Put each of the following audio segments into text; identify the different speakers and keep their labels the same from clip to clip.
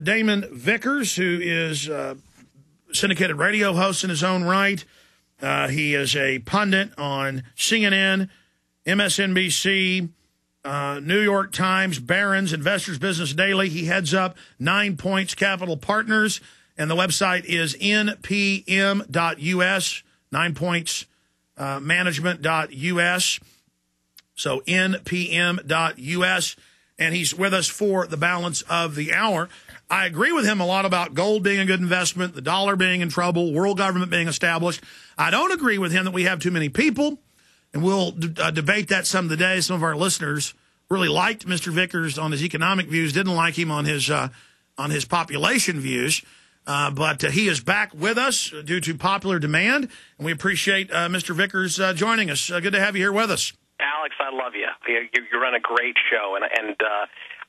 Speaker 1: Damon Vickers, who is a syndicated radio host in his own right. He is a pundit on CNN, MSNBC, New York Times, Barron's, Investors Business Daily. He heads up 9 Points Capital Partners, and the website is npm.us, 9 Points management.us. So npm.us, and he's with us for the balance of the hour. I agree with him a lot about gold being a good investment, the dollar being in trouble, world government being established. I don't agree with him that we have too many people, and we'll debate that some of the day. Some of our listeners really liked Mr. Vickers on his economic views, didn't like him on his population views. But he is back with us due to popular demand, and we appreciate Mr. Vickers joining us. Good to have you here with us.
Speaker 2: Alex, I love you. You run a great show, and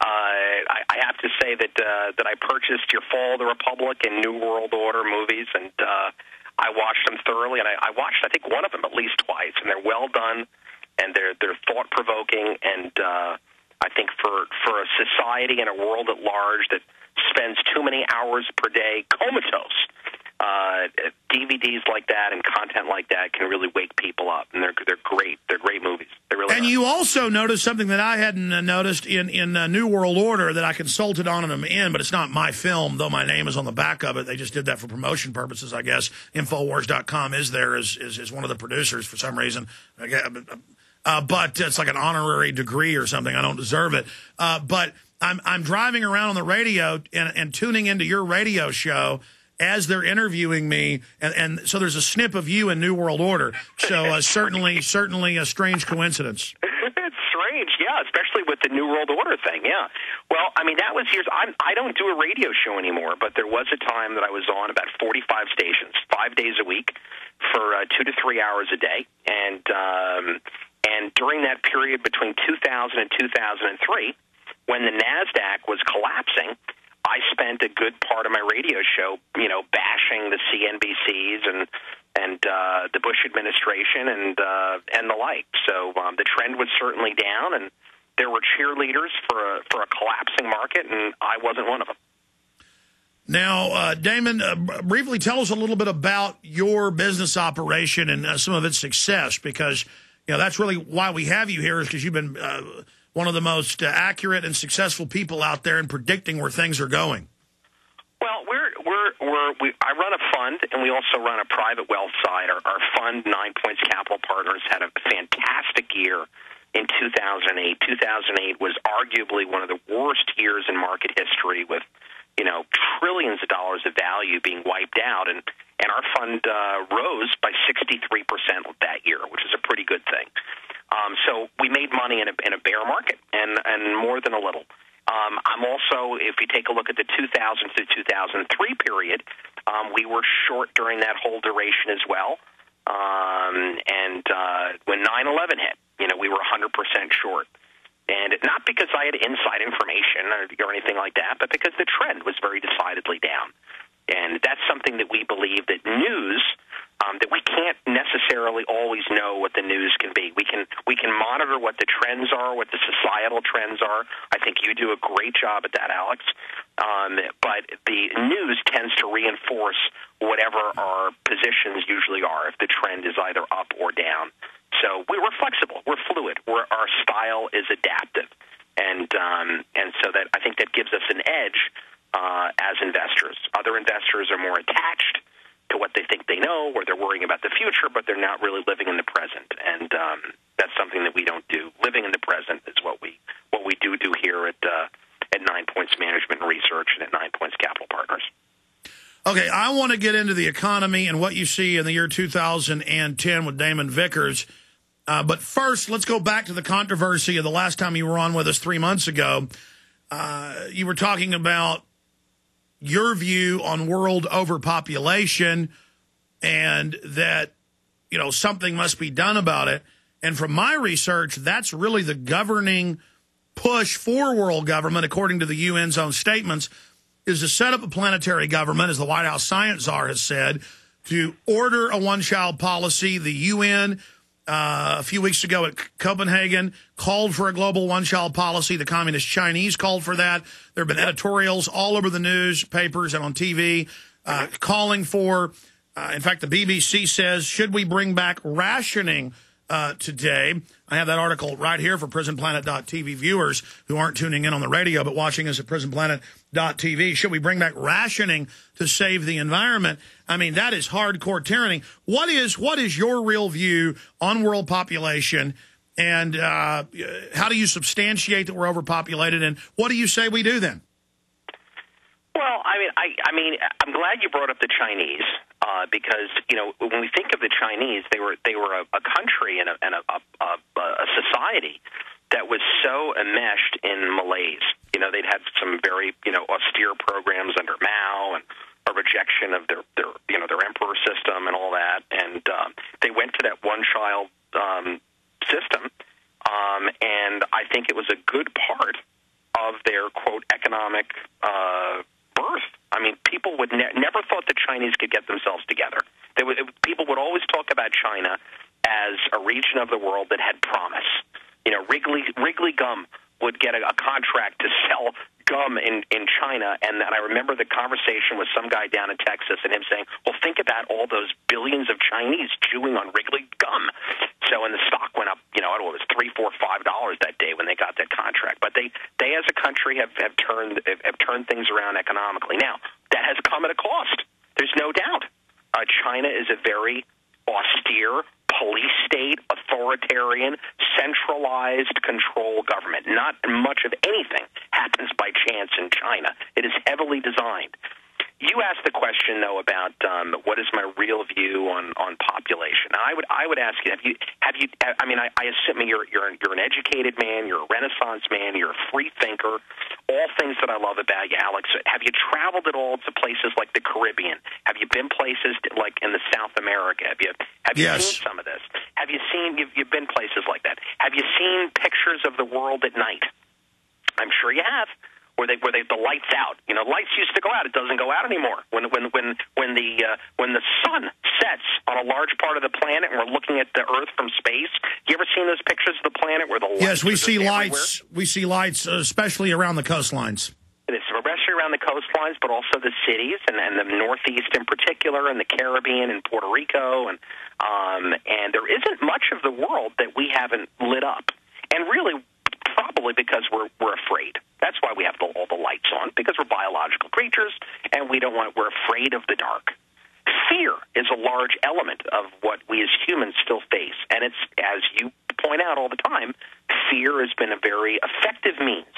Speaker 2: I have to say that I purchased your Fall of the Republic and New World Order movies, and I watched them thoroughly, and I watched, I think, one of them at least twice, and they're well done, and they're thought-provoking, and I think for a society and a world at large that spends too many hours per day comatose, DVDs like that and content like that can really wake people up, and they're great. They're great movies. They really
Speaker 1: and
Speaker 2: are.
Speaker 1: You also noticed something that I hadn't noticed in New World Order that I consulted on and I'm in, but it's not my film, though my name is on the back of it. They just did that for promotion purposes, I guess. Infowars.com is there as one of the producers for some reason. But it's like an honorary degree or something. I don't deserve it. But I'm driving around on the radio and tuning into your radio show as they're interviewing me, and so there's a snip of you in New World Order. So certainly a strange coincidence.
Speaker 2: It's strange, yeah, especially with the New World Order thing, yeah. Well, I mean, that was years. I don't do a radio show anymore, but there was a time that I was on about 45 stations, 5 days a week, for 2 to 3 hours a day, and during that period between 2000 and 2003, when the NASDAQ was collapsing, I spent a good part of my radio show, bashing the CNBCs and the Bush administration and the like. So the trend was certainly down, and there were cheerleaders for a collapsing market, and I wasn't one of them.
Speaker 1: Now, Damon, briefly tell us a little bit about your business operation and some of its success, because that's really why we have you here, is because you've been one of the most accurate and successful people out there in predicting where things are going.
Speaker 2: Well, I run a fund, and we also run a private wealth side. Our fund, 9 Points Capital Partners, had a fantastic year in 2008. 2008 was arguably one of the worst years in market history, with trillions of dollars of value being wiped out, and our fund rose by 63% that year, which is a pretty good thing. So we made money in a bear market, and more than a little. I'm also, if you take a look at the 2000 to 2003 period, we were short during that whole duration as well. And when 9/11 hit, we were 100% short. And not because I had inside information or anything like that, but because the trend was very decidedly down. And that's something that we believe that news, that we can't necessarily always know what the news can be. We can monitor what the trends are, what the societal trends are. I think you do a great job at that, Alex. But the news tends to reinforce whatever our positions usually are, if the trend is either up or down. So we're flexible. We're fluid. Our style is adaptive. And so that I think that gives us an edge as investors. Other investors are more attached to what they think they know, or they're worrying about the future, but they're not really living in the present. And that's something that we don't do. Living in the present is what we do here at 9 Points Management and Research and at 9 Points Capital Partners.
Speaker 1: Okay, I want to get into the economy and what you see in the year 2010 with Damon Vickers. But first, let's go back to the controversy of the last time you were on with us 3 months ago. You were talking about your view on world overpopulation and that, something must be done about it. And from my research, that's really the governing push for world government, according to the UN's own statements, is to set up a planetary government, as the White House science czar has said, to order a one-child policy. The UN a few weeks ago at Copenhagen, called for a global one-child policy. The Communist Chinese called for that. There have been editorials all over the newspapers and on TV calling for, in fact, the BBC says, should we bring back rationing today? I have that article right here for PrisonPlanet.tv viewers who aren't tuning in on the radio but watching us at PrisonPlanet.tv. Should we bring back rationing to save the environment? I mean, that is hardcore tyranny. What is your real view on world population, and how do you substantiate that we're overpopulated, and what do you say we do then?
Speaker 2: Well, I mean, I'm glad you brought up the Chinese because when we think of the Chinese, they were a country and a society that was so enmeshed in malaise. They'd had some very austere programs under Mao and a rejection of their emperor system and all that, and they went to that one-child system, and I think it was a good part of their quote economic birth. I mean, people would never thought the Chinese could get themselves together. People would always talk about China as a region of the world that had promise. Wrigley Gum would get a contract to sell gum in China, and I remember the conversation with some guy down in Texas and him saying, well, think about all those billions of Chinese chewing on Wrigley Gum. So, and the stock went up, I don't know, it was $3, $4, $5 that day when they got that contract. But they as a country have turned things around economically. Now, that has come at a cost. There's no doubt. China is a very austere, police state, authoritarian, centralized control government. Not much of anything happens by chance in China. It is heavily designed. You asked the question, though, about what is my real view on population. Now, I would ask you, have you? I mean, I assume you're an educated man, you're a Renaissance man, you're a free thinker. All things that I love about you, Alex. Have you traveled at all to places like the Caribbean? Have you been places like in the South America? Have you
Speaker 1: Yes.
Speaker 2: seen some of this? Have you seen? You've been places like that. Have you seen pictures of the world at night? I'm sure you have. Where the lights out. Lights used to go out. It doesn't go out anymore. When the sun sets on a large part of the planet and we're looking at the Earth from space, you ever seen those pictures of the planet where the lights?
Speaker 1: Yes, we see lights.
Speaker 2: Everywhere?
Speaker 1: We see lights, especially around the coastlines.
Speaker 2: Especially around the coastlines, but also the cities and the Northeast in particular, and the Caribbean and Puerto Rico, and there isn't much of the world that we haven't lit up, and really. Probably because we're afraid. That's why we have all the lights on, because we're biological creatures and we're afraid of the dark. Fear is a large element of what we as humans still face, and it's, as you point out all the time, fear has been a very effective means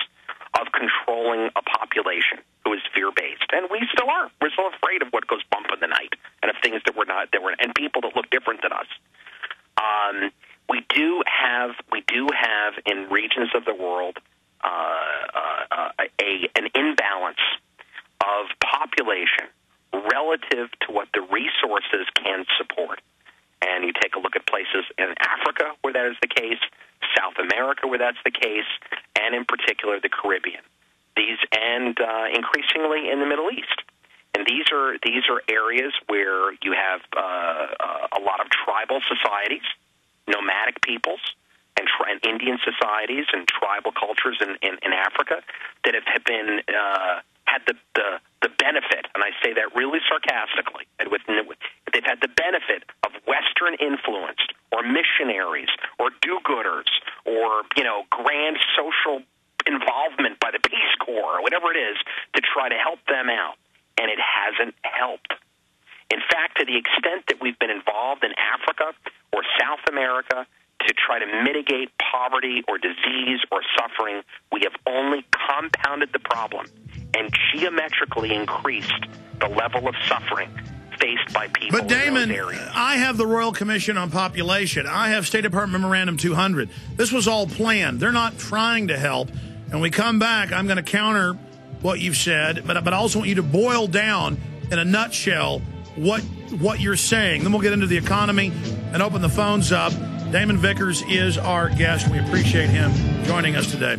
Speaker 2: of controlling a population who is fear-based, and we still are. We're still afraid of what goes bump in the night and of things and people that look different than us. We do have in regions of the world an imbalance of population relative to what the resources can support. And you take a look at places in Africa where that is the case, South America where that's the case, and in particular the Caribbean. And increasingly in the Middle East. And these are areas where you have a lot of tribal societies, nomadic peoples, and Indian societies and tribal cultures in Africa that have been had the benefit, and I say that really sarcastically, and they've had the benefit of Western influenced or missionaries or do-gooders or grand social involvement by the Peace Corps or whatever it is to try to help them out, and it hasn't helped. In fact, to the extent that we've been involved in Africa or South America to try to mitigate poverty or disease or suffering, we have only compounded the problem and geometrically increased the level of suffering faced by people.
Speaker 1: But Damon, I have the Royal Commission on Population. I have State Department Memorandum 200. This was all planned. They're not trying to help. And when we come back, I'm going to counter what you've said, but I also want you to boil down in a nutshell what you're saying. Then we'll get into the economy and open the phones up. Damon Vickers is our guest. We appreciate him joining us today.